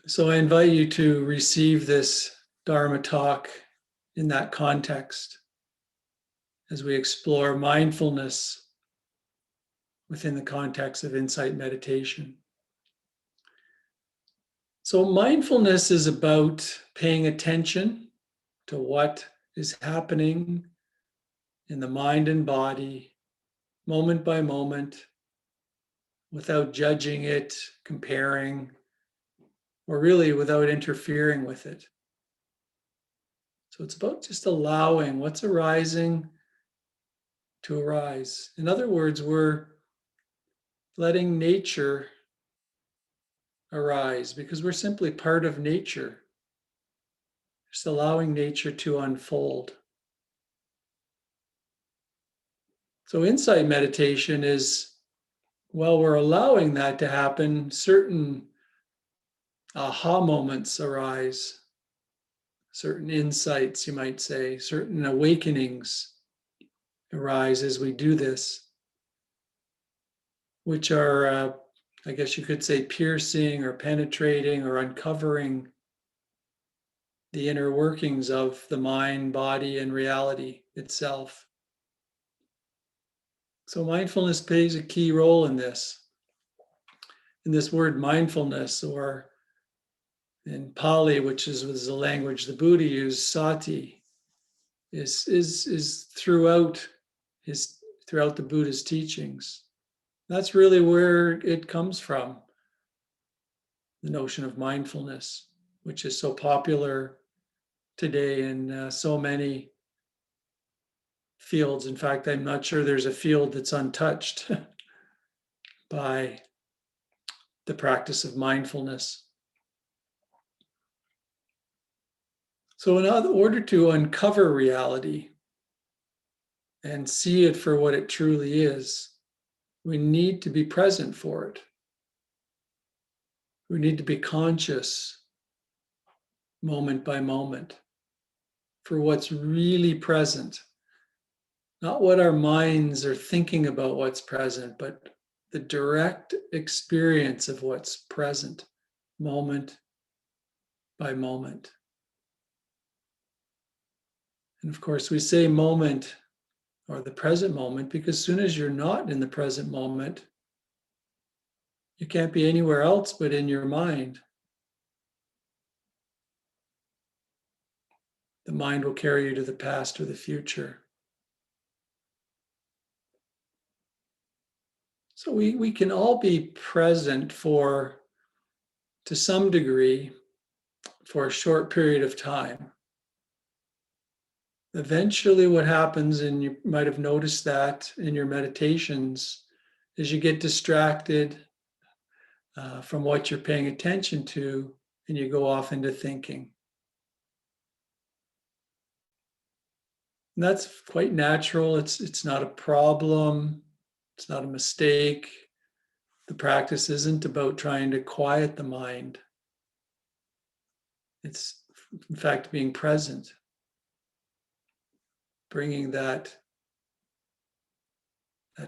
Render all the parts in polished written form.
So I invite you to receive this Dharma talk in that context as we explore mindfulness within the context of insight meditation. So mindfulness is about paying attention to what is happening in the mind and body, moment by moment, without judging it, comparing, or really without interfering with it. So it's about just allowing what's arising to arise. In other words, we're letting nature arise because we're simply part of nature, just allowing nature to unfold. So insight meditation is, while we're allowing that to happen, certain aha moments arise, certain insights, you might say, certain awakenings arise as we do this, which are, I guess you could say, piercing or penetrating or uncovering the inner workings of the mind, body, and reality itself. So mindfulness plays a key role in this. And this word mindfulness, or in Pali, which was the language the Buddha used, sati, is throughout the Buddha's teachings. That's really where it comes from, the notion of mindfulness, which is so popular today in so many fields. In fact, I'm not sure there's a field that's untouched by the practice of mindfulness. So in order to uncover reality and see it for what it truly is, we need to be present for it. We need to be conscious moment by moment for what's really present. Not what our minds are thinking about what's present, but the direct experience of what's present, moment by moment. And of course, we say moment or the present moment because as soon as you're not in the present moment, you can't be anywhere else but in your mind. The mind will carry you to the past or the future. So we can all be present to some degree, for a short period of time. Eventually, what happens, and you might have noticed that in your meditations, is you get distracted from what you're paying attention to, and you go off into thinking. And that's quite natural. It's not a problem. It's not a mistake. The practice isn't about trying to quiet the mind. It's, in fact, being present, bringing that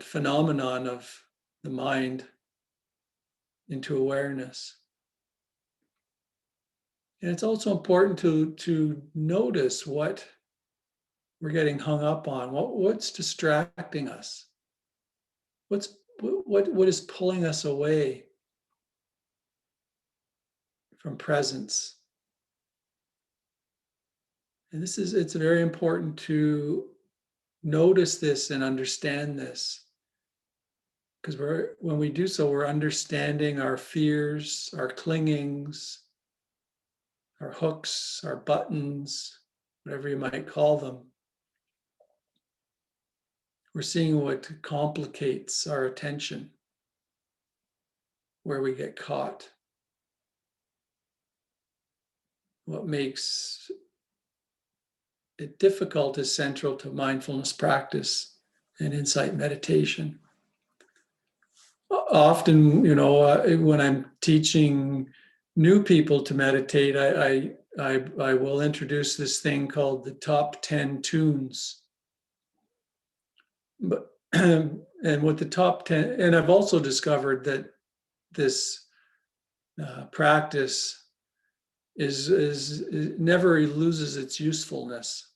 phenomenon of the mind into awareness. And it's also important to notice what we're getting hung up on, what's distracting us, what is pulling us away from presence. And it's very important to notice this and understand this, because when we do so, we're understanding our fears, our clingings, our hooks, our buttons, whatever you might call them. We're seeing what complicates our attention, where we get caught, what makes it difficult is central to mindfulness practice and insight meditation. Often, when I'm teaching new people to meditate, I will introduce this thing called the top 10 tunes. But and with the top 10, and I've also discovered that this practice it never loses its usefulness.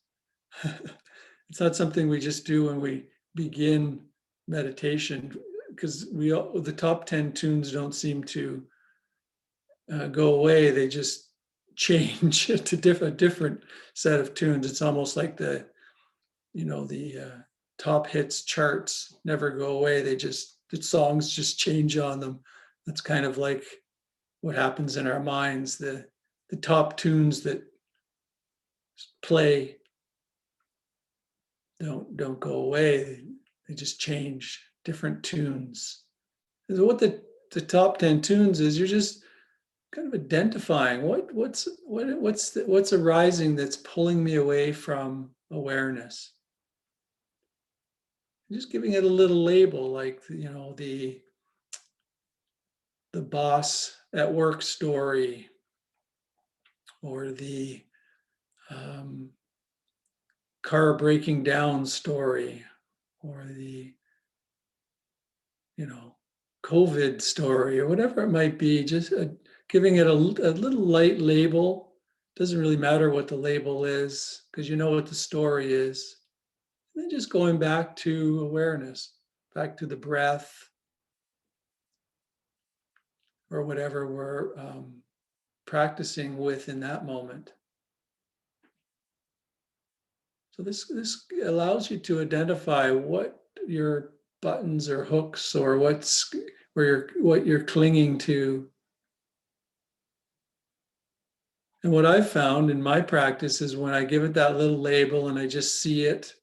It's not something we just do when we begin meditation, because the top 10 tunes don't seem to go away. They just change to a different set of tunes. It's almost like the top hits charts never go away. The songs just change on them. That's kind of like what happens in our minds. The top tunes that play don't go away. They just change, different tunes. So what the top 10 tunes is, you're just kind of identifying what's arising that's pulling me away from awareness. Just giving it a little label, like the boss at work story, or the car breaking down story, or the COVID story, or whatever it might be. Just giving it a little light label. Doesn't really matter what the label is, because you know what the story is. And then just going back to awareness, back to the breath, or whatever we're practicing with in that moment. So this allows you to identify what your buttons or hooks, or what you're clinging to. And what I've found in my practice is when I give it that little label and I just see it,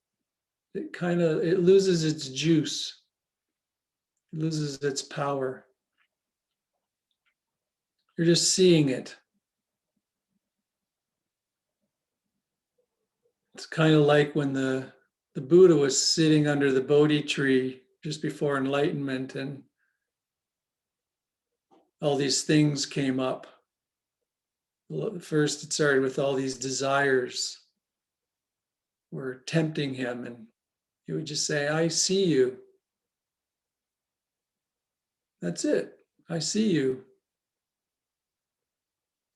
it loses its juice, it loses its power. You're just seeing it. It's kind of like when the Buddha was sitting under the Bodhi tree just before enlightenment, and all these things came up. First, it started with all these desires were tempting him, and he would just say, "I see you." That's it. I see you.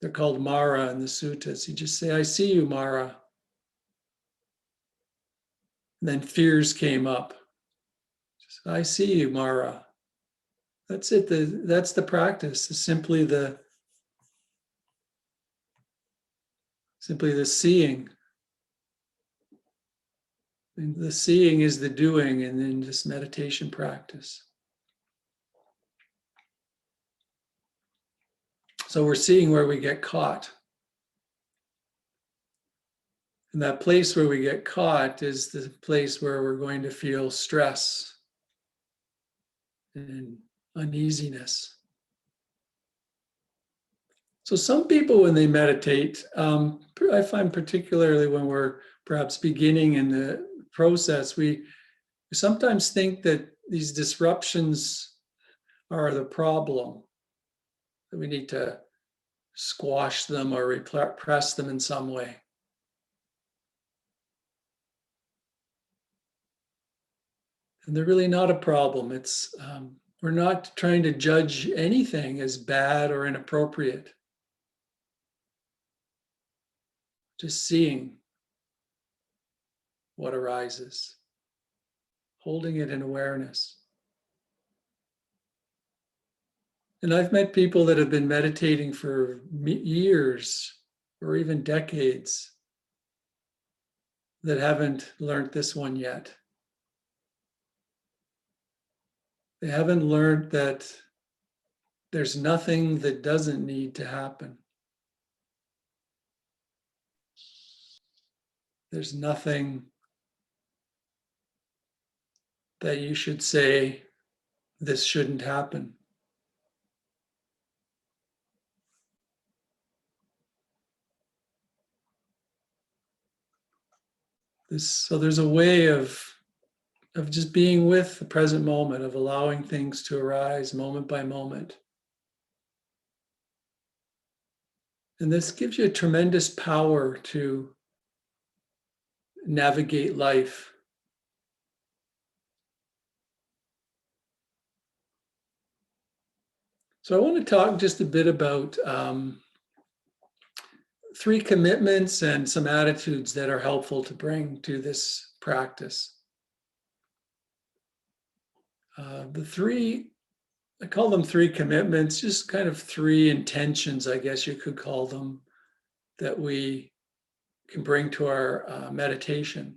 They're called Mara in the suttas. You just say, "I see you, Mara." And then fears came up. Just, "I see you, Mara." That's it. That's the practice. It's simply the seeing. And the seeing is the doing, and then this meditation practice. So we're seeing where we get caught. And that place where we get caught is the place where we're going to feel stress and uneasiness. So some people, when they meditate, I find particularly when we're perhaps beginning in the process, we sometimes think that these disruptions are the problem, that we need to squash them or repress them in some way. And they're really not a problem. It's we're not trying to judge anything as bad or inappropriate. Just seeing what arises, holding it in awareness. And I've met people that have been meditating for years or even decades that haven't learned this one yet. They haven't learned that there's nothing that doesn't need to happen. There's nothing that you should say, this shouldn't happen. So there's a way of just being with the present moment, of allowing things to arise moment by moment. And this gives you a tremendous power to navigate life. So I want to talk just a bit about three commitments and some attitudes that are helpful to bring to this practice. The three, I call them three commitments, just kind of three intentions, I guess you could call them, that we can bring to our meditation.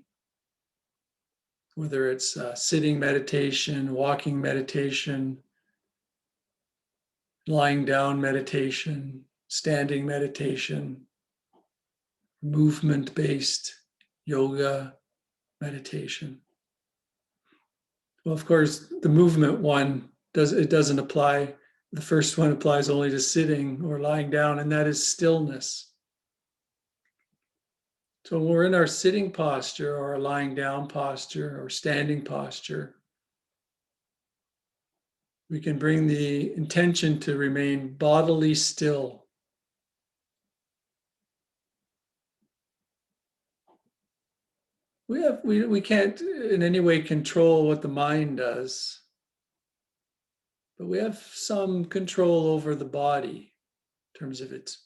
Whether it's sitting meditation, walking meditation, lying down meditation, standing meditation, movement-based yoga meditation. Well, of course, the movement one doesn't apply. The first one applies only to sitting or lying down, and that is stillness. So when we're in our sitting posture or our lying down posture or standing posture, we can bring the intention to remain bodily still. We can't in any way control what the mind does, but we have some control over the body in terms of its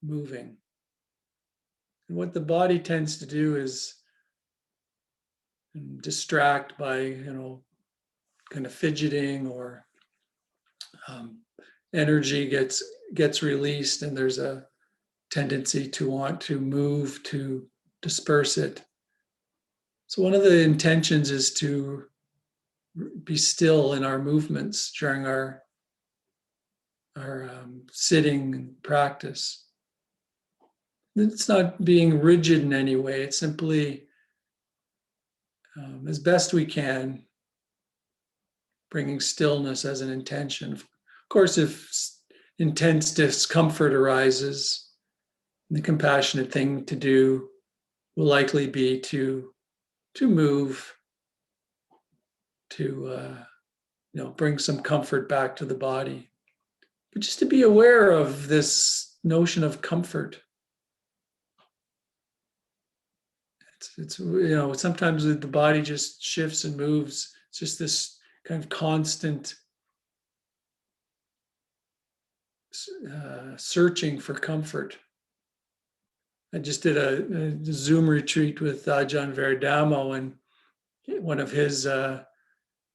moving. And what the body tends to do is distract by, kind of fidgeting, or energy gets released, and there's a tendency to want to move to disperse it. So one of the intentions is to be still in our movements during our sitting practice. It's not being rigid in any way. It's simply, as best we can, bringing stillness as an intention. Of course, if intense discomfort arises, the compassionate thing to do will likely be to move, to bring some comfort back to the body. But just to be aware of this notion of comfort. It's sometimes the body just shifts and moves. It's just this kind of constant searching for comfort. I just did a Zoom retreat with Ajahn Veridamo, and one of his,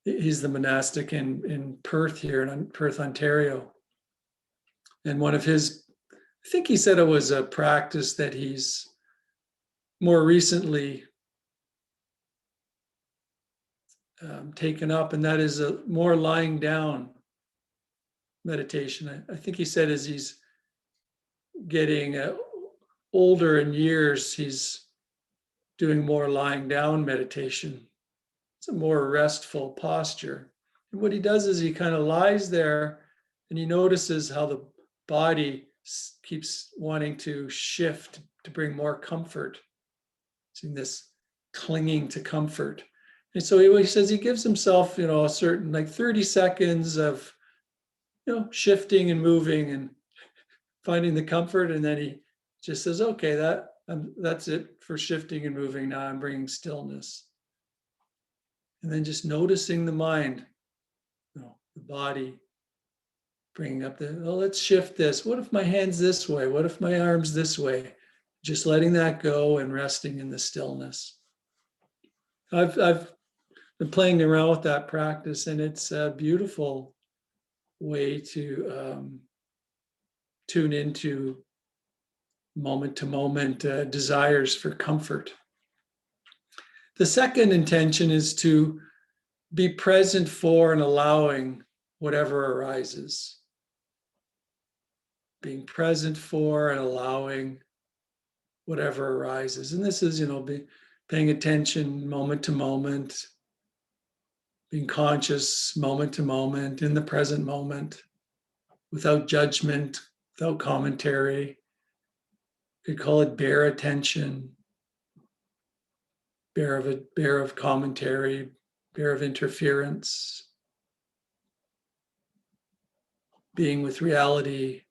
he's the monastic in Perth here, in Perth, Ontario. And one of his, I think he said it was a practice that he's more recently taken up, and that is a more lying down meditation. I think he said as he's getting older in years, he's doing more lying down meditation. It's a more restful posture. And what he does is he kind of lies there and he notices how the body keeps wanting to shift to bring more comfort. Seeing this clinging to comfort. And so he says he gives himself, a certain 30 seconds of, shifting and moving and finding the comfort. And then he just says, okay, that's it for shifting and moving. Now I'm bringing stillness. And then just noticing the mind, the body, bringing up let's shift this. What if my hand's this way? What if my arm's this way? Just letting that go and resting in the stillness. I've been playing around with that practice, and it's a beautiful way to tune into moment-to-moment desires for comfort. The second intention is to be present for and allowing whatever arises. Being present for and allowing whatever arises. And this is, paying attention moment to moment, being conscious moment to moment, in the present moment, without judgment, without commentary. You could call it bare attention, bare of commentary, bare of interference, being with reality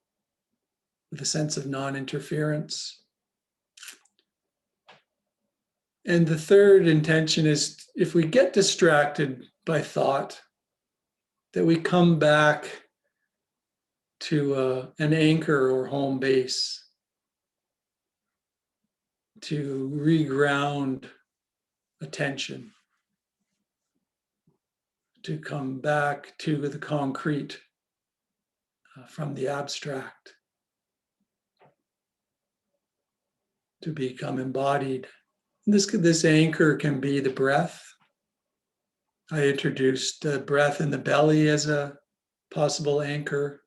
with a sense of non-interference. And the third intention is, if we get distracted by thought, that we come back to an anchor or home base. to reground attention, to come back to the concrete from the abstract, to become embodied. This anchor can be the breath. I introduced the breath in the belly as a possible anchor.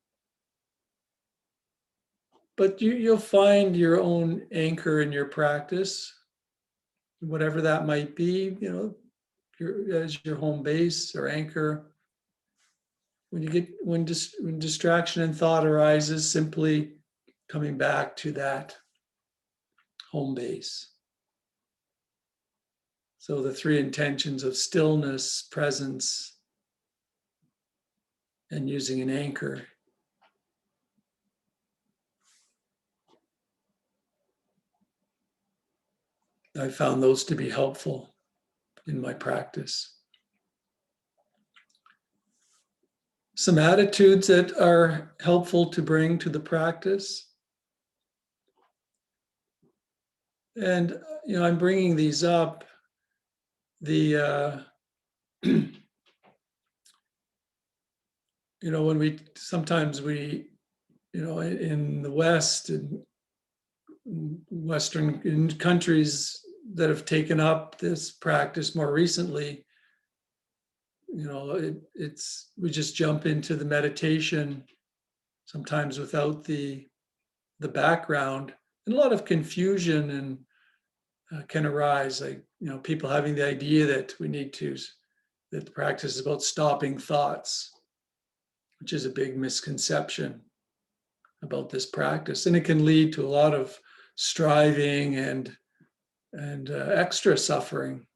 But you'll find your own anchor in your practice, whatever that might be, as your home base or anchor. When distraction and thought arises, simply coming back to that home base. So the three intentions of stillness, presence, and using an anchor. I found those to be helpful in my practice. Some attitudes that are helpful to bring to the practice. And, I'm bringing these up. When in the West, in Western countries that have taken up this practice more recently, we just jump into the meditation, sometimes without the background, and a lot of confusion and can arise. Like, people having the idea that that the practice is about stopping thoughts, which is a big misconception about this practice, and it can lead to a lot of striving and extra suffering.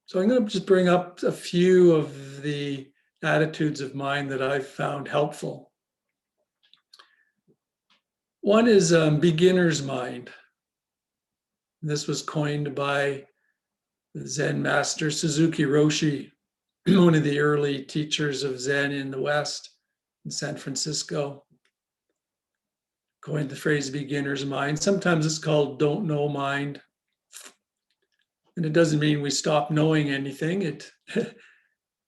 So I'm going to just bring up a few of the attitudes of mind that I've found helpful. One is beginner's mind. This was coined by the Zen master Suzuki Roshi, one of the early teachers of Zen in the West, in San Francisco. Coined the phrase beginner's mind. Sometimes it's called don't know mind. And it doesn't mean we stop knowing anything.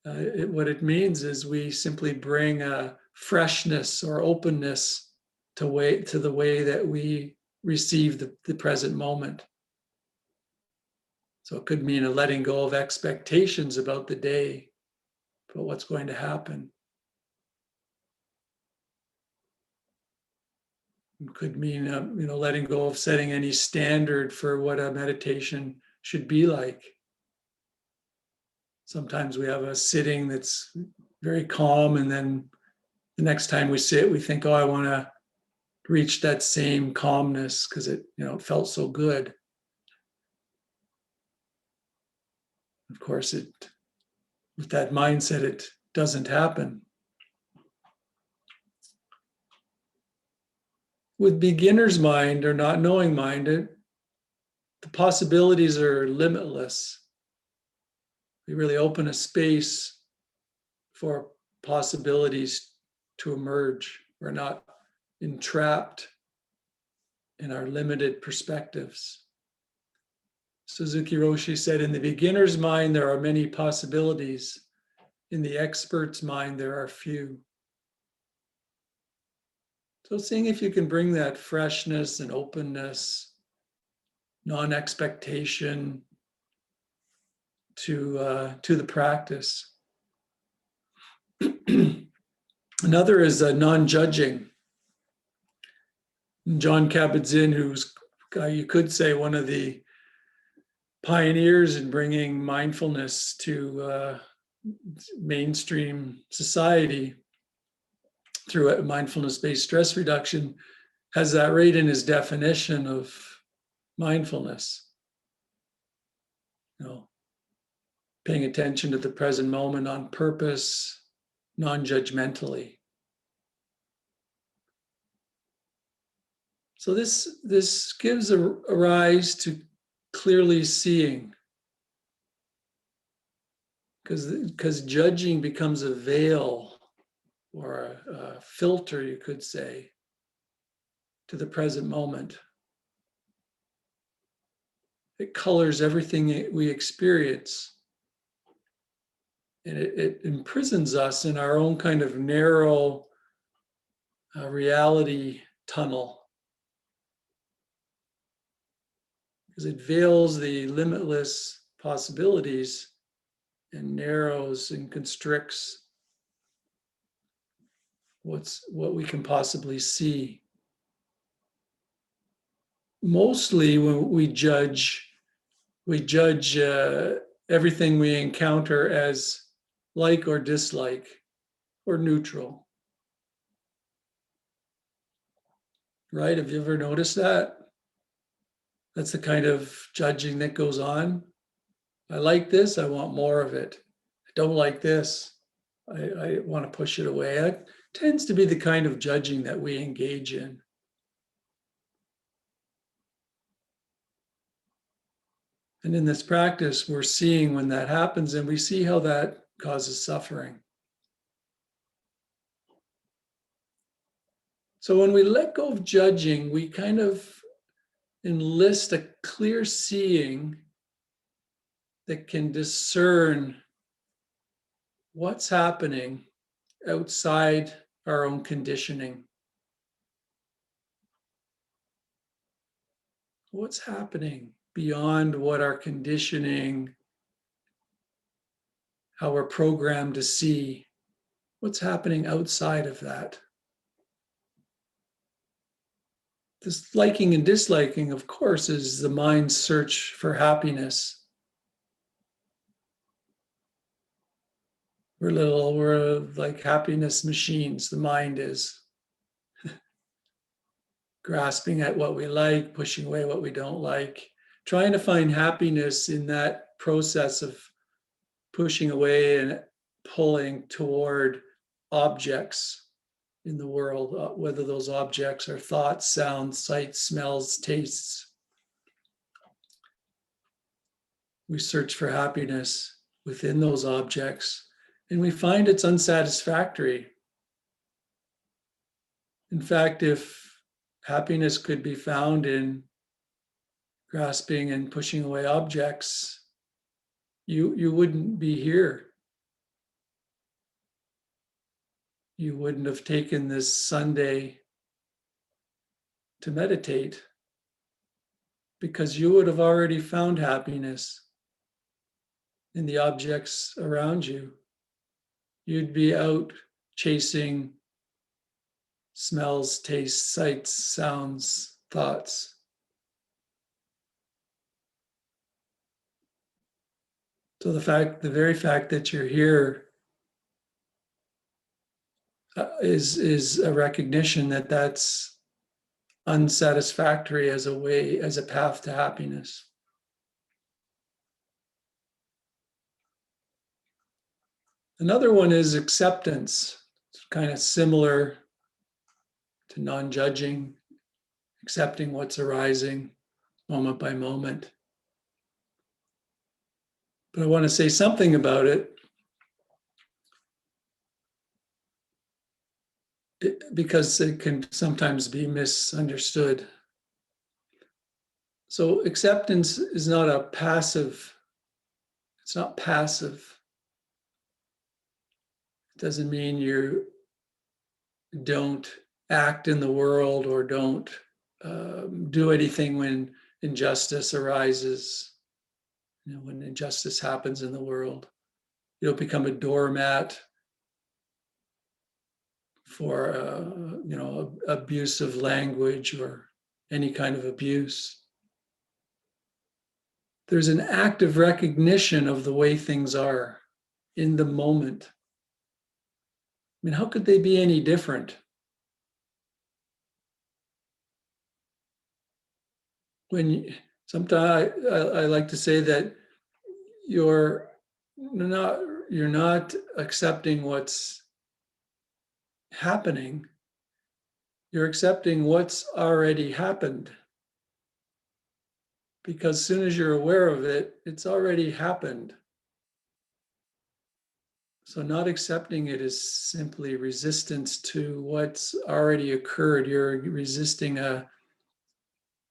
What it means is we simply bring a freshness or openness to the way that we receive the present moment. So it could mean a letting go of expectations about the day, about what's going to happen. It could mean letting go of setting any standard for what a meditation should be like. Sometimes we have a sitting that's very calm, and then the next time we sit, we think, I want to reach that same calmness because it felt so good. Of course, with that mindset, it doesn't happen. With beginner's mind or not knowing mind, the possibilities are limitless. We really open a space for possibilities to emerge. We're not entrapped in our limited perspectives. Suzuki Roshi said, in the beginner's mind, there are many possibilities. In the expert's mind, there are few. So seeing if you can bring that freshness and openness, non-expectation to the practice. Another is non-judging. John Kabat-Zinn, who's, you could say, one of the pioneers in bringing mindfulness to mainstream society through a mindfulness-based stress reduction, has that right in his definition of mindfulness. Paying attention to the present moment on purpose, non-judgmentally. So this gives a rise to clearly seeing, because judging becomes a veil or a filter, you could say, to the present moment. It colors everything we experience. And it imprisons us in our own kind of narrow reality tunnel. Because it veils the limitless possibilities and narrows and constricts what we can possibly see. Mostly when we judge everything we encounter as like or dislike or neutral. Right? Have you ever noticed that? That's the kind of judging that goes on. I like this, I want more of it. I don't like this, I want to push it away. That tends to be the kind of judging that we engage in. And in this practice, we're seeing when that happens, and we see how that causes suffering. So when we let go of judging, we kind of enlist a clear seeing that can discern what's happening outside our own conditioning. What's happening beyond what our conditioning, how we're programmed to see? What's happening outside of that? This liking and disliking, of course, is the mind's search for happiness. We're like happiness machines, the mind is. Grasping at what we like, pushing away what we don't like, trying to find happiness in that process of pushing away and pulling toward objects in the world, whether those objects are thoughts, sounds, sights, smells, tastes. We search for happiness within those objects, and we find it's unsatisfactory. In fact, if happiness could be found in grasping and pushing away objects, you wouldn't be here. You wouldn't have taken this Sunday to meditate, because you would have already found happiness in the objects around you. You'd be out chasing smells, tastes, sights, sounds, thoughts. So the very fact that you're here is a recognition that that's unsatisfactory as a path to happiness. Another one is acceptance. It's kind of similar to non-judging, accepting what's arising moment by moment. But I want to say something about it, because it can sometimes be misunderstood. So acceptance is not it's not passive. It doesn't mean you don't act in the world or don't do anything when injustice arises. When injustice happens in the world, you don't become a doormat for abusive language or any kind of abuse. There's an active recognition of the way things are in the moment. I mean, how could they be any different? Sometimes I like to say that you're not accepting what's happening. You're accepting what's already happened. Because as soon as you're aware of it, it's already happened. So not accepting it is simply resistance to what's already occurred. You're resisting a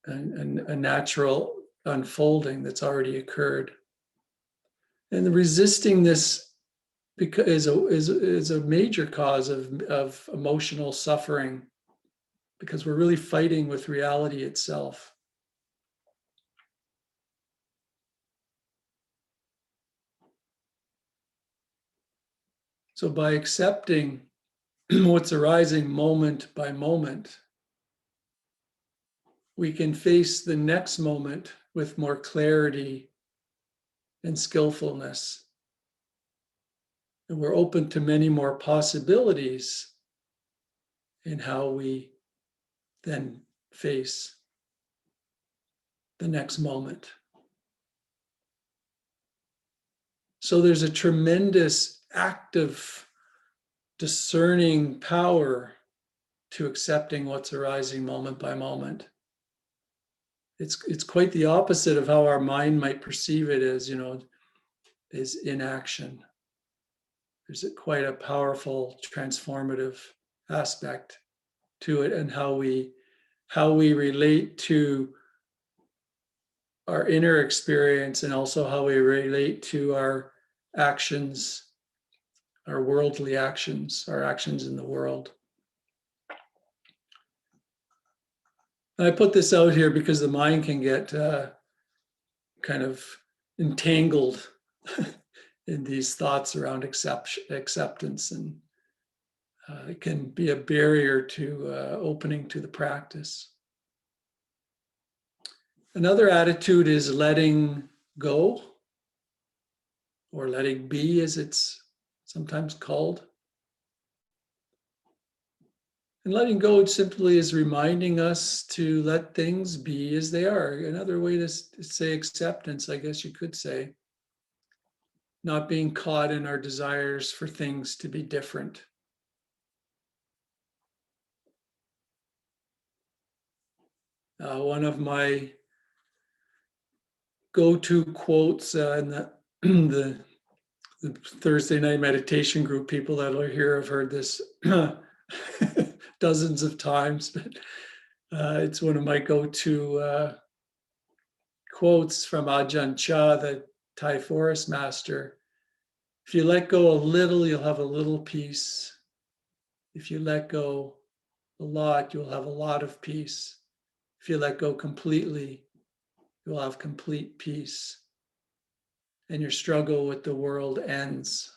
natural unfolding that's already occurred. And the resisting this is a major cause of emotional suffering, because we're really fighting with reality itself. So by accepting what's arising moment by moment, we can face the next moment with more clarity and skillfulness. And we're open to many more possibilities in how we then face the next moment. So there's a tremendous active, discerning power to accepting what's arising moment by moment. It's quite the opposite of how our mind might perceive it as, is inaction. There's quite a powerful transformative aspect to it, and how we relate to our inner experience, and also how we relate to our actions, our worldly actions, our actions in the world. And I put this out here because the mind can get kind of entangled in these thoughts around acceptance, and it can be a barrier to opening to the practice. Another attitude is letting go, or letting be, as it's sometimes called. And letting go simply is reminding us to let things be as they are. Another way to say acceptance, I guess you could say. Not being caught in our desires for things to be different. One of my go-to quotes in the Thursday night meditation group, people that are here have heard this dozens of times, but it's one of my go-to quotes from Ajahn Chah, the Thai forest master. If you let go a little, you'll have a little peace. If you let go a lot, you'll have a lot of peace. If you let go completely, you'll have complete peace. And your struggle with the world ends.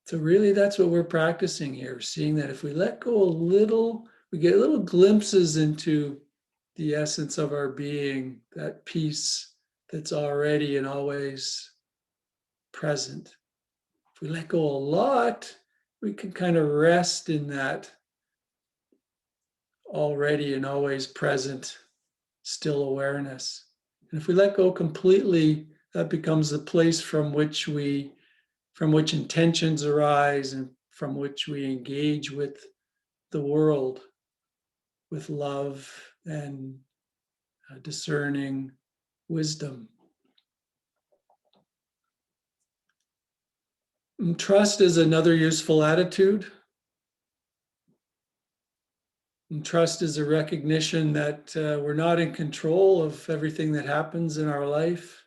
So really, that's what we're practicing here, seeing that if we let go a little, we get little glimpses into the essence of our being, that peace that's already and always present. If we let go a lot, we can kind of rest in that already and always present still awareness. And if we let go completely, that becomes the place from which intentions arise, and from which we engage with the world with love and discerning wisdom. And trust is another useful attitude. And trust is a recognition that we're not in control of everything that happens in our life,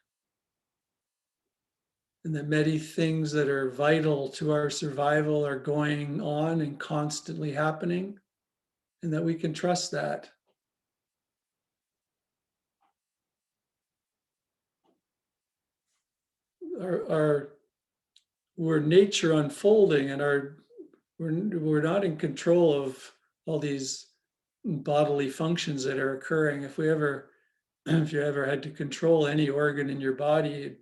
and that many things that are vital to our survival are going on and constantly happening, and that we can trust that. We're nature unfolding, and we're not in control of all these bodily functions that are occurring. If you ever had to control any organ in your body,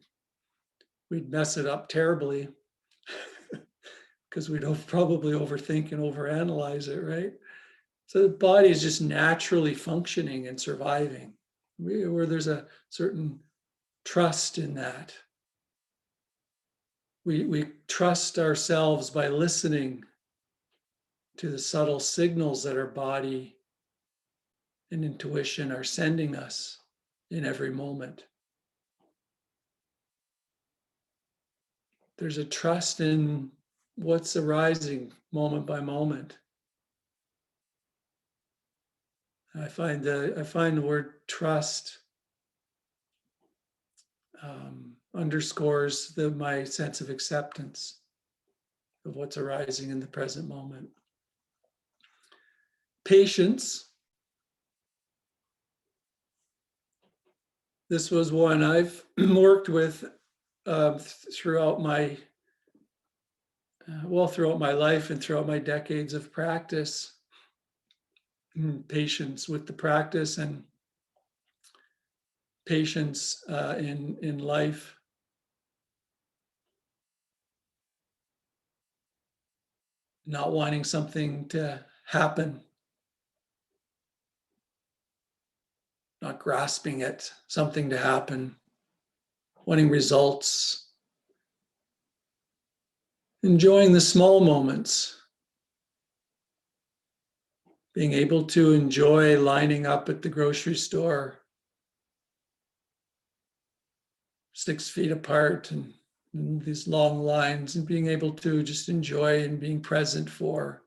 we'd mess it up terribly, because we'd probably overthink and overanalyze it, right? So the body is just naturally functioning and surviving, where there's a certain trust in that. We trust ourselves by listening to the subtle signals that our body and intuition are sending us in every moment. There's a trust in what's arising moment by moment. I find the word trust underscores my sense of acceptance of what's arising in the present moment. Patience. This was one I've worked with throughout my throughout my life and throughout my decades of practice. Patience with the practice and patience in life. Not wanting something to happen, not grasping at something to happen, wanting results, enjoying the small moments, being able to enjoy lining up at the grocery store 6 feet apart and these long lines, and being able to just enjoy and being present for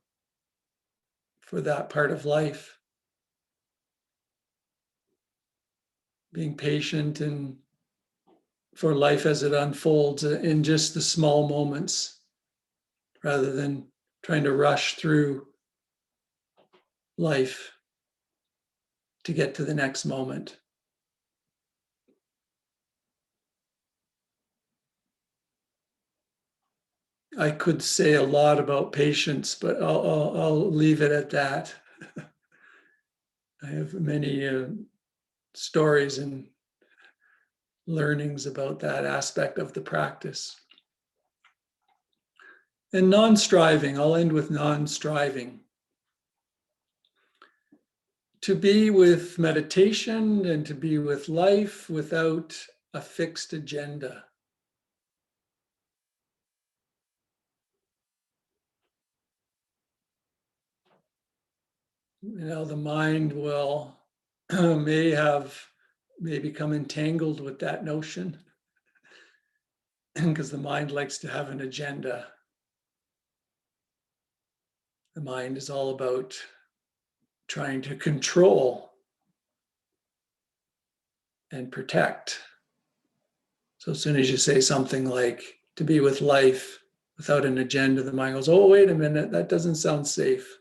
that part of life. Being patient and for life as it unfolds in just the small moments, rather than trying to rush through life to get to the next moment. I could say a lot about patience, but I'll leave it at that. I have many stories and learnings about that aspect of the practice. And non-striving, I'll end with non-striving. To be with meditation and to be with life without a fixed agenda. The mind will may become entangled with that notion because the mind likes to have an agenda. The mind is all about trying to control and protect. So as soon as you say something like to be with life without an agenda, the mind goes, oh, wait a minute, that doesn't sound safe.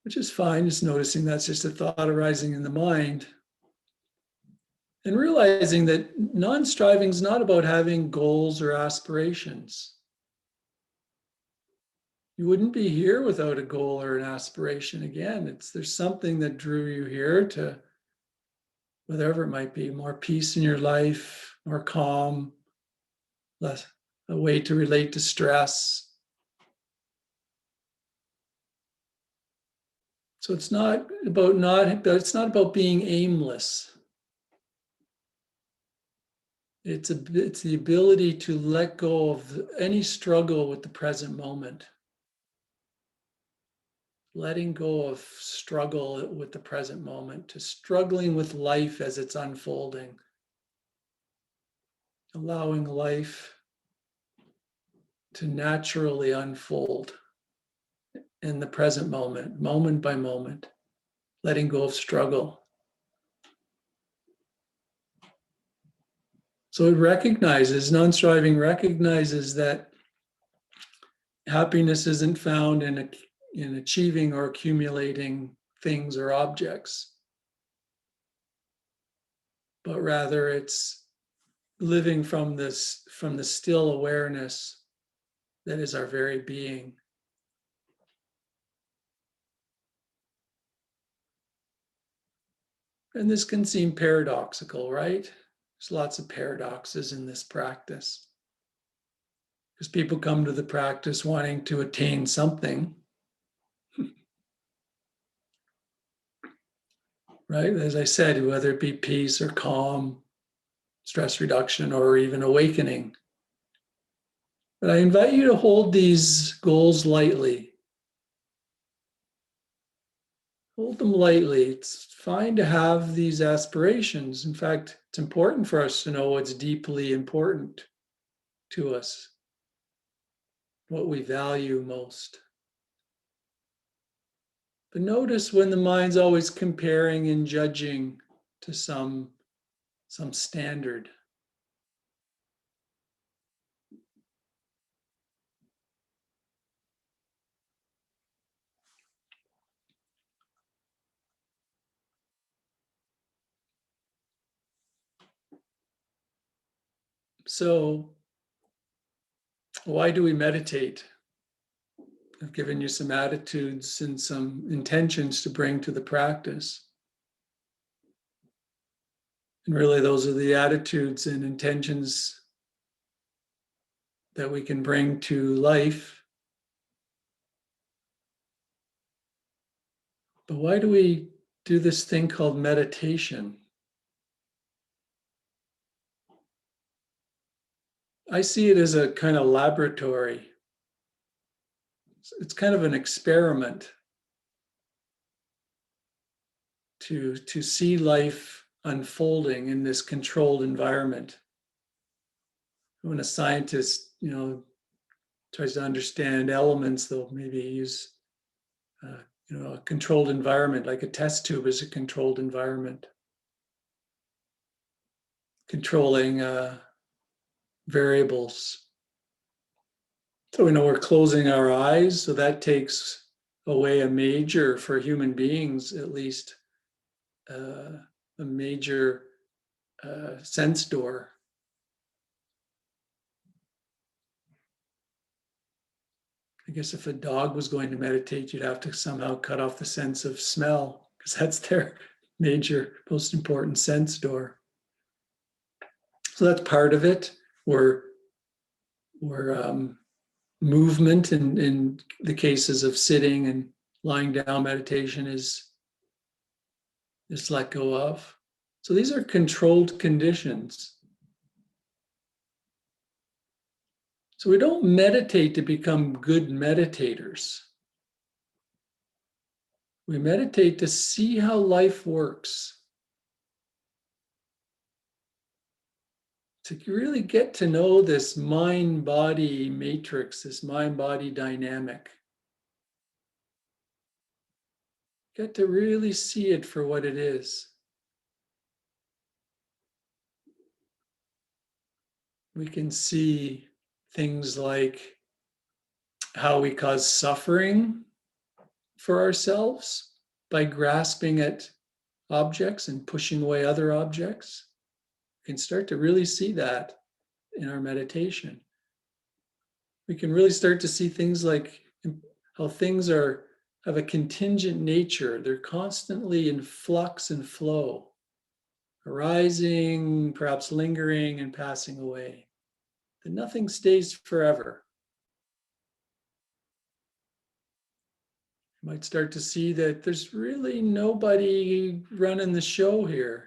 Which is fine, just noticing that's just a thought arising in the mind. And realizing that non-striving is not about having goals or aspirations. You wouldn't be here without a goal or an aspiration. Again, there's something that drew you here to whatever it might be, more peace in your life, more calm, less a way to relate to stress. So it's not about being aimless. It's the ability to let go of any struggle with the present moment. Letting go of struggle with the present moment, to struggling with life as it's unfolding. Allowing life to naturally unfold in the present moment, moment by moment. Letting go of struggle. So it non-striving recognizes that happiness isn't found in achieving or accumulating things or objects, but rather it's living from the still awareness that is our very being. And this can seem paradoxical, right? There's lots of paradoxes in this practice. Because people come to the practice wanting to attain something, right? As I said, whether it be peace or calm, stress reduction, or even awakening. But I invite you to hold these goals lightly. Hold them lightly. It's fine to have these aspirations. In fact, it's important for us to know what's deeply important to us, what we value most. But notice when the mind's always comparing and judging to some standard. So, why do we meditate? I've given you some attitudes and some intentions to bring to the practice. And really, those are the attitudes and intentions that we can bring to life. But why do we do this thing called meditation? I see it as a kind of laboratory. It's kind of an experiment to see life unfolding in this controlled environment. When a scientist, tries to understand elements, they'll maybe use, a controlled environment, like a test tube is a controlled environment, controlling variables. So we know we're closing our eyes, so that takes away a major, for human beings at least, a major sense door. I guess if a dog was going to meditate, you'd have to somehow cut off the sense of smell, because that's their major, most important sense door. So that's part of it. We're movement in the cases of sitting and lying down meditation is let go of. So these are controlled conditions. So we don't meditate to become good meditators. We meditate to see how life works, to really get to know this mind-body matrix, this mind-body dynamic. Get to really see it for what it is. We can see things like how we cause suffering for ourselves by grasping at objects and pushing away other objects. We can start to really see that in our meditation. We can really start to see things like how things have a contingent nature. They're constantly in flux and flow, arising, perhaps lingering, and passing away. That nothing stays forever. You might start to see that there's really nobody running the show here.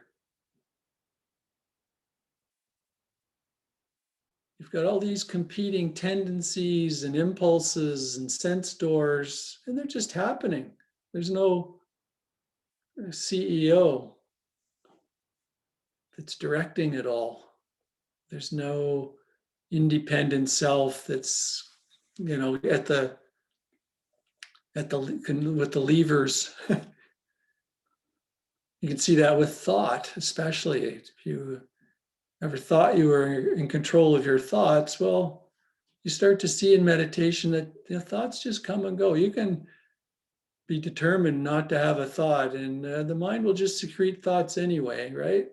You've got all these competing tendencies and impulses and sense doors, and they're just happening. There's no CEO that's directing it all. There's no independent self that's, at the with the levers. You can see that with thought, especially if you ever thought you were in control of your thoughts. Well, you start to see in meditation that thoughts just come and go. You can be determined not to have a thought, and the mind will just secrete thoughts anyway, right?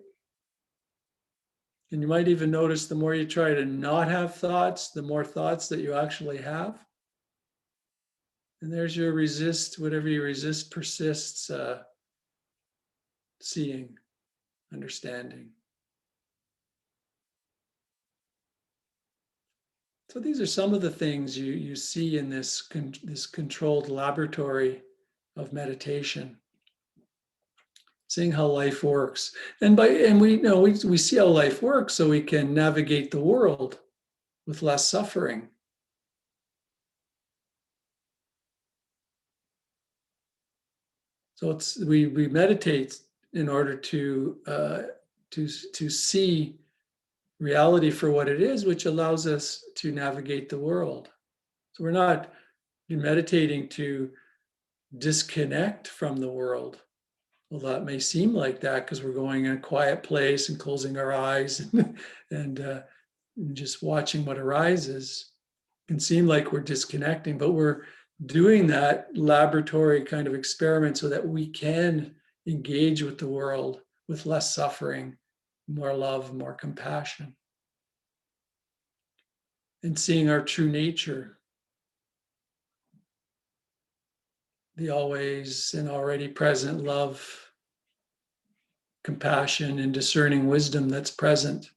And you might even notice the more you try to not have thoughts, the more thoughts that you actually have. And there's your resist, whatever you resist persists, seeing, understanding. So these are some of the things you see in this controlled laboratory of meditation, seeing how life works. And we see how life works so we can navigate the world with less suffering. So we meditate in order to see reality for what it is, which allows us to navigate the world. So we're not meditating to disconnect from the world. Well, that may seem like that because we're going in a quiet place and closing our eyes and just watching what arises. It can seem like we're disconnecting, but we're doing that laboratory kind of experiment so that we can engage with the world with less suffering, more love, more compassion, and seeing our true nature, the always and already present love, compassion, and discerning wisdom that's present,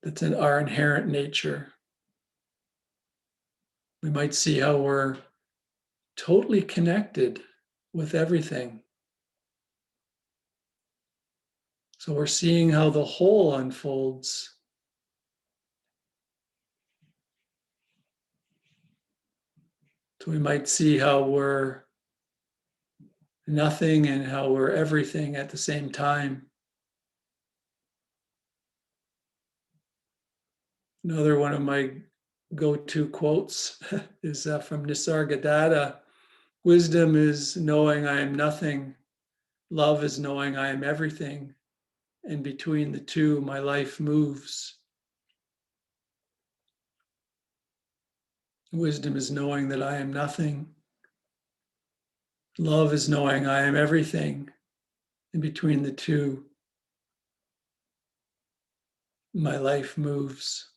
that's in our inherent nature. We might see how we're totally connected with everything. So we're seeing how the whole unfolds. So we might see how we're nothing and how we're everything at the same time. Another one of my go-to quotes is from Nisargadatta. Wisdom is knowing I am nothing. Love is knowing I am everything. And between the two, my life moves. Wisdom is knowing that I am nothing. Love is knowing I am everything. And between the two, my life moves.